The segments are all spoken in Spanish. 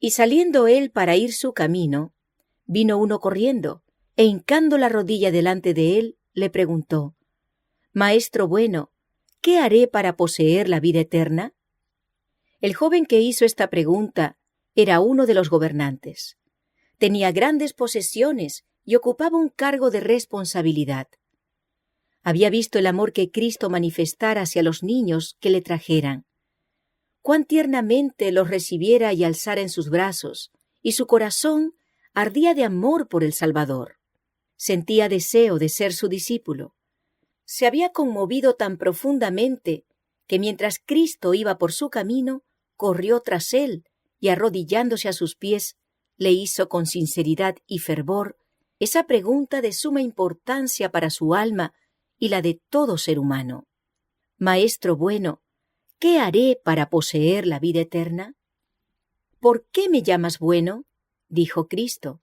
Y saliendo él para ir su camino, vino uno corriendo, e hincando la rodilla delante de él, le preguntó: «Maestro bueno, ¿qué haré para poseer la vida eterna?». El joven que hizo esta pregunta era uno de los gobernantes. Tenía grandes posesiones y ocupaba un cargo de responsabilidad. Había visto el amor que Cristo manifestara hacia los niños que le trajeran. Cuán tiernamente los recibiera y alzara en sus brazos, y su corazón ardía de amor por el Salvador. Sentía deseo de ser su discípulo. Se había conmovido tan profundamente que mientras Cristo iba por su camino, corrió tras él y arrodillándose a sus pies, le hizo con sinceridad y fervor esa pregunta de suma importancia para su alma y la de todo ser humano: «Maestro bueno, ¿qué haré para poseer la vida eterna?». «¿Por qué me llamas bueno?», dijo Cristo.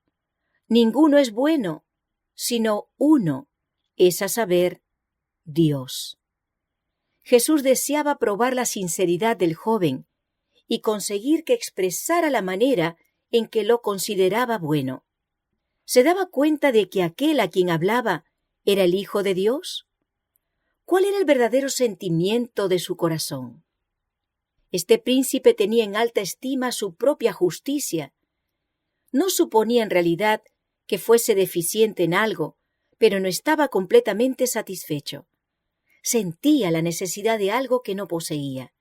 «Ninguno es bueno, sino uno, es a saber, Dios». Jesús deseaba probar la sinceridad del joven y conseguir que expresara la manera en que lo consideraba bueno. ¿Se daba cuenta de que aquel a quien hablaba era el Hijo de Dios? ¿Cuál era el verdadero sentimiento de su corazón? Este príncipe tenía en alta estima su propia justicia. No suponía en realidad que fuese deficiente en algo, pero no estaba completamente satisfecho. Sentía la necesidad de algo que no poseía.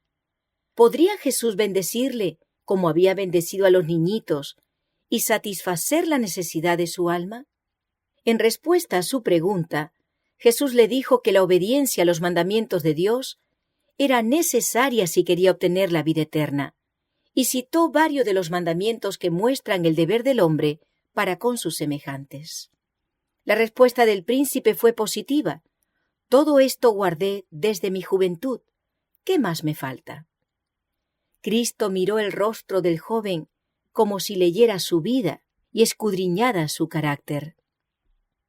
¿Podría Jesús bendecirle como había bendecido a los niñitos y satisfacer la necesidad de su alma? En respuesta a su pregunta, Jesús le dijo que la obediencia a los mandamientos de Dios era necesaria si quería obtener la vida eterna, y citó varios de los mandamientos que muestran el deber del hombre para con sus semejantes. La respuesta del príncipe fue positiva: «Todo esto guardé desde mi juventud. ¿Qué más me falta?». Cristo miró el rostro del joven como si leyera su vida y escudriñara su carácter.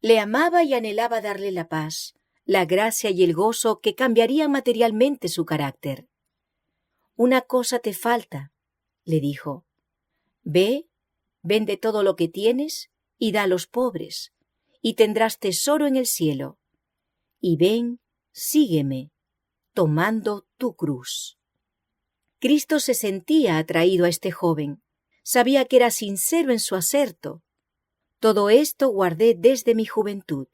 Le amaba y anhelaba darle la paz, la gracia y el gozo que cambiarían materialmente su carácter. «Una cosa te falta», le dijo. «Ve, vende todo lo que tienes y da a los pobres, y tendrás tesoro en el cielo. Y ven, sígueme, tomando tu cruz». Cristo se sentía atraído a este joven. Sabía que era sincero en su aserto. «Todo esto guardé desde mi juventud».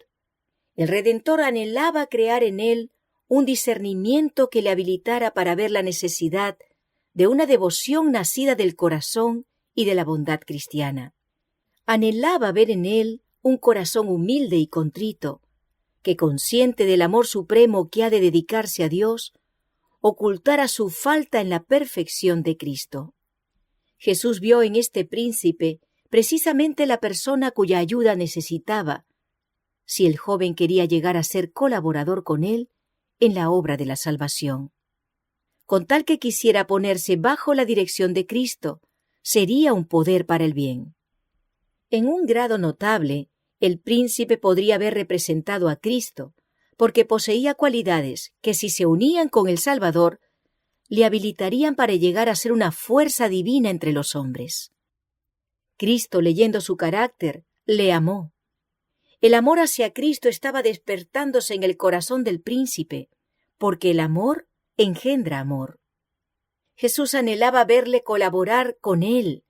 El Redentor anhelaba crear en él un discernimiento que le habilitara para ver la necesidad de una devoción nacida del corazón y de la bondad cristiana. Anhelaba ver en él un corazón humilde y contrito, que, consciente del amor supremo que ha de dedicarse a Dios, ocultara su falta en la perfección de Cristo. Jesús vio en este príncipe precisamente la persona cuya ayuda necesitaba, si el joven quería llegar a ser colaborador con él en la obra de la salvación. Con tal que quisiera ponerse bajo la dirección de Cristo, sería un poder para el bien. En un grado notable, el príncipe podría haber representado a Cristo, porque poseía cualidades que, si se unían con el Salvador, le habilitarían para llegar a ser una fuerza divina entre los hombres. Cristo, leyendo su carácter, le amó. El amor hacia Cristo estaba despertándose en el corazón del príncipe, porque el amor engendra amor. Jesús anhelaba verle colaborar con él.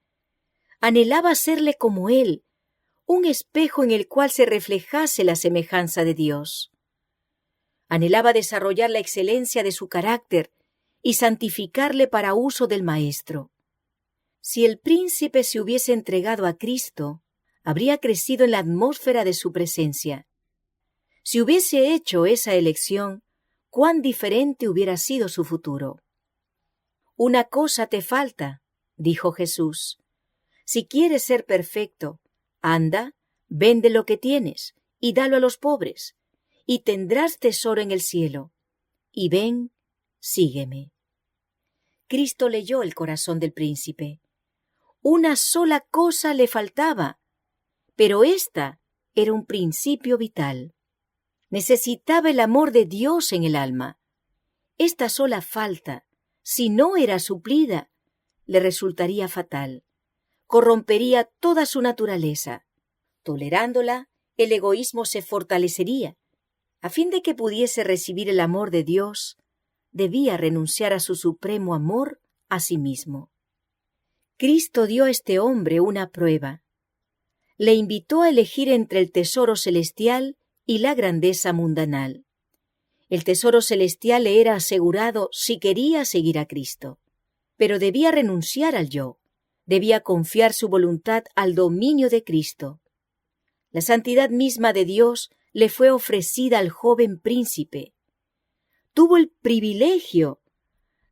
Anhelaba serle como él, un espejo en el cual se reflejase la semejanza de Dios. Anhelaba desarrollar la excelencia de su carácter y santificarle para uso del Maestro. Si el príncipe se hubiese entregado a Cristo, habría crecido en la atmósfera de su presencia. Si hubiese hecho esa elección, cuán diferente hubiera sido su futuro. «Una cosa te falta», dijo Jesús. «Si quieres ser perfecto, anda, vende lo que tienes y dalo a los pobres, y tendrás tesoro en el cielo. Y ven, sígueme». Cristo leyó el corazón del príncipe. Una sola cosa le faltaba, pero esta era un principio vital. Necesitaba el amor de Dios en el alma. Esta sola falta, si no era suplida, le resultaría fatal. corrompería toda su naturaleza. Tolerándola, el egoísmo se fortalecería. A fin de que pudiese recibir el amor de Dios, debía renunciar a su supremo amor a sí mismo. Cristo dio a este hombre una prueba. Le invitó a elegir entre el tesoro celestial y la grandeza mundanal. El tesoro celestial le era asegurado si quería seguir a Cristo, pero debía renunciar al yo, debía confiar su voluntad al dominio de Cristo. La santidad misma de Dios le fue ofrecida al joven príncipe. Tuvo el privilegio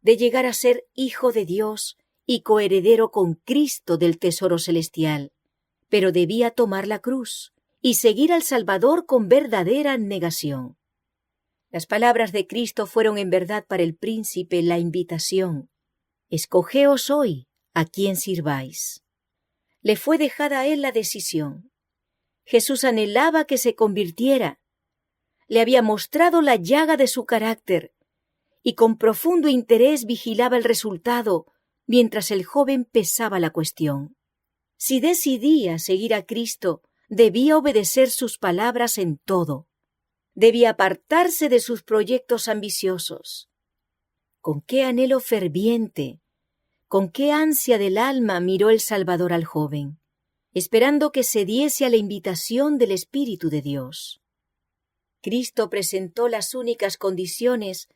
de llegar a ser hijo de Dios y coheredero con Cristo del tesoro celestial, pero debía tomar la cruz y seguir al Salvador con verdadera abnegación. Las palabras de Cristo fueron en verdad para el príncipe la invitación: escogeos hoy a quién sirváis. Le fue dejada a él la decisión. Jesús anhelaba que se convirtiera. Le había mostrado la llaga de su carácter y con profundo interés vigilaba el resultado mientras el joven pesaba la cuestión. Si decidía seguir a Cristo, debía obedecer sus palabras en todo. Debía apartarse de sus proyectos ambiciosos. Con qué anhelo ferviente, con qué ansia del alma miró el Salvador al joven, esperando que cediese a la invitación del Espíritu de Dios. Cristo presentó las únicas condiciones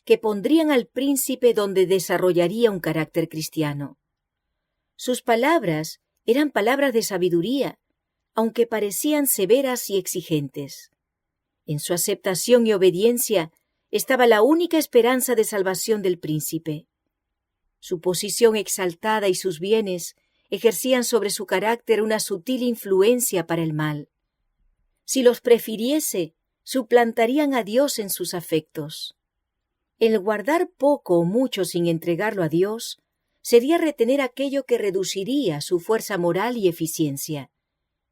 que pondrían al príncipe donde desarrollaría un carácter cristiano. Sus palabras eran palabras de sabiduría, aunque parecían severas y exigentes. En su aceptación y obediencia estaba la única esperanza de salvación del príncipe. Su posición exaltada y sus bienes ejercían sobre su carácter una sutil influencia para el mal. Si los prefiriese, suplantarían a Dios en sus afectos. El guardar poco o mucho sin entregarlo a Dios sería retener aquello que reduciría su fuerza moral y eficiencia,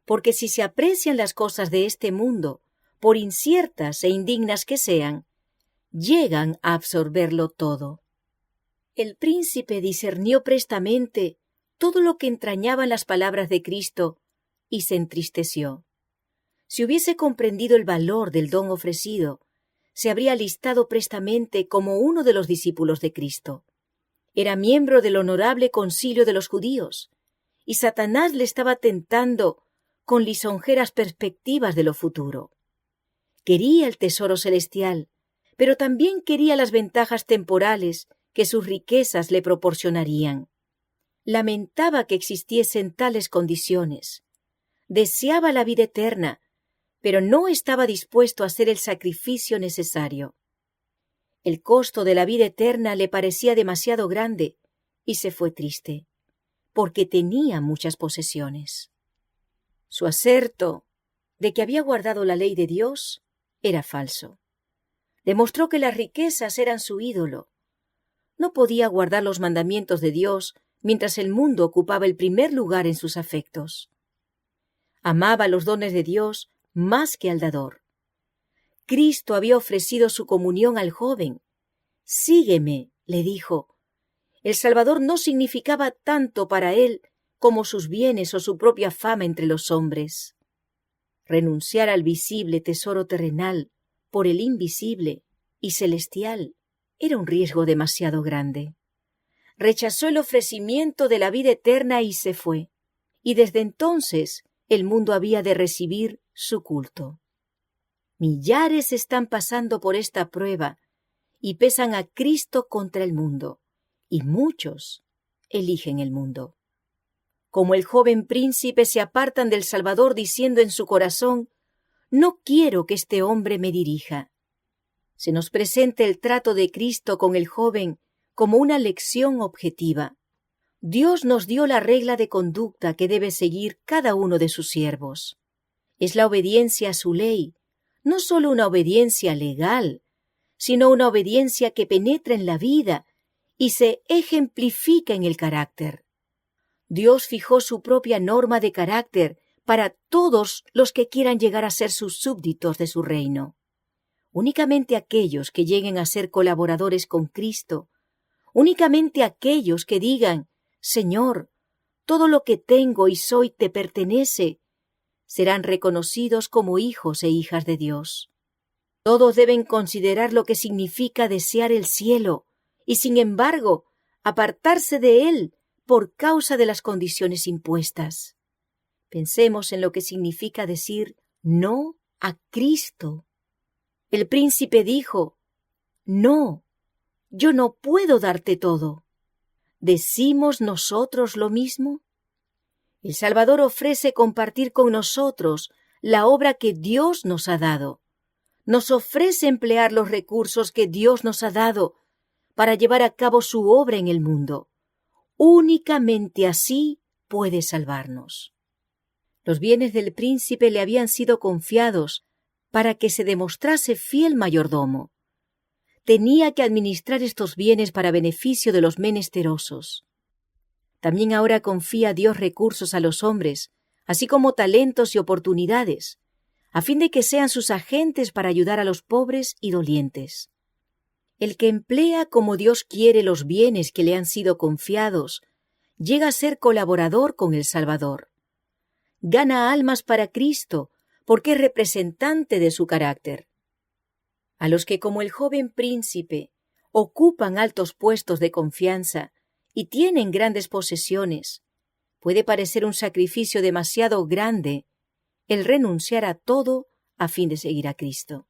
porque si se aprecian las cosas de este mundo, por inciertas e indignas que sean, llegan a absorberlo todo. El príncipe discernió prestamente todo lo que entrañaban las palabras de Cristo y se entristeció. Si hubiese comprendido el valor del don ofrecido, se habría alistado prestamente como uno de los discípulos de Cristo. Era miembro del honorable concilio de los judíos, y Satanás le estaba tentando con lisonjeras perspectivas de lo futuro. Quería el tesoro celestial, pero también quería las ventajas temporales que sus riquezas le proporcionarían. Lamentaba que existiesen tales condiciones. Deseaba la vida eterna, pero no estaba dispuesto a hacer el sacrificio necesario. El costo de la vida eterna le parecía demasiado grande y se fue triste, porque tenía muchas posesiones. Su aserto de que había guardado la ley de Dios era falso. Demostró que las riquezas eran su ídolo. No podía guardar los mandamientos de Dios mientras el mundo ocupaba el primer lugar en sus afectos. Amaba los dones de Dios más que al dador. Cristo había ofrecido su comunión al joven. «Sígueme», le dijo. El Salvador no significaba tanto para él como sus bienes o su propia fama entre los hombres. Renunciar al visible tesoro terrenal por el invisible y celestial era un riesgo demasiado grande. Rechazó el ofrecimiento de la vida eterna y se fue, y desde entonces el mundo había de recibir su culto. Millares están pasando por esta prueba y pesan a Cristo contra el mundo, y muchos eligen el mundo. Como el joven príncipe se apartan del Salvador diciendo en su corazón: «No quiero que este hombre me dirija». Se nos presenta el trato de Cristo con el joven como una lección objetiva. Dios nos dio la regla de conducta que debe seguir cada uno de sus siervos. Es la obediencia a su ley, no solo una obediencia legal, sino una obediencia que penetra en la vida y se ejemplifica en el carácter. Dios fijó su propia norma de carácter para todos los que quieran llegar a ser sus súbditos de su reino. Únicamente aquellos que lleguen a ser colaboradores con Cristo, únicamente aquellos que digan: «Señor, todo lo que tengo y soy te pertenece, serán reconocidos como hijos e hijas de Dios. Todos deben considerar lo que significa desear el cielo y, sin embargo, apartarse de él por causa de las condiciones impuestas. Pensemos en lo que significa decir no a Cristo. El príncipe dijo: no, yo no puedo darte todo. ¿Decimos nosotros lo mismo? El Salvador ofrece compartir con nosotros la obra que Dios nos ha dado. Nos ofrece emplear los recursos que Dios nos ha dado para llevar a cabo su obra en el mundo. Únicamente así puede salvarnos. Los bienes del príncipe le habían sido confiados para que se demostrase fiel mayordomo. Tenía que administrar estos bienes para beneficio de los menesterosos. También ahora confía Dios recursos a los hombres, así como talentos y oportunidades, a fin de que sean sus agentes para ayudar a los pobres y dolientes. El que emplea como Dios quiere los bienes que le han sido confiados, llega a ser colaborador con el Salvador. Gana almas para Cristo, porque es representante de su carácter. A los que, como el joven príncipe, ocupan altos puestos de confianza y tienen grandes posesiones, puede parecer un sacrificio demasiado grande el renunciar a todo a fin de seguir a Cristo.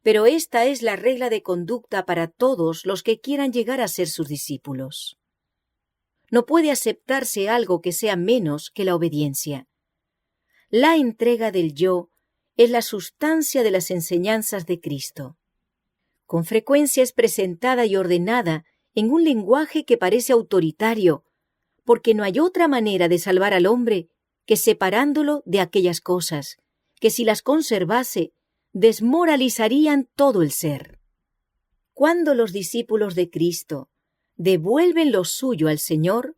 Pero esta es la regla de conducta para todos los que quieran llegar a ser sus discípulos. No puede aceptarse algo que sea menos que la obediencia. La entrega del yo es la sustancia de las enseñanzas de Cristo. Con frecuencia es presentada y ordenada en un lenguaje que parece autoritario, porque no hay otra manera de salvar al hombre que separándolo de aquellas cosas, que si las conservase, desmoralizarían todo el ser. Cuando los discípulos de Cristo devuelven lo suyo al Señor,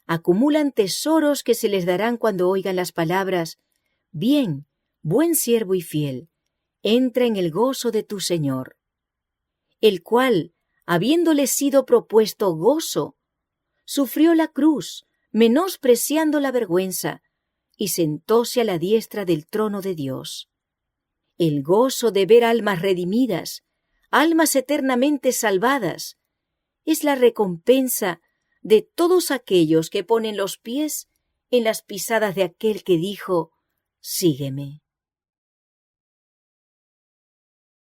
acumulan tesoros que se les darán cuando oigan las palabras: «Bien, buen siervo y fiel, entra en el gozo de tu Señor», el cual, habiéndole sido propuesto gozo, sufrió la cruz, menospreciando la vergüenza, y sentóse a la diestra del trono de Dios. El gozo de ver almas redimidas, almas eternamente salvadas, es la recompensa de todos aquellos que ponen los pies en las pisadas de aquel que dijo: «Sígueme».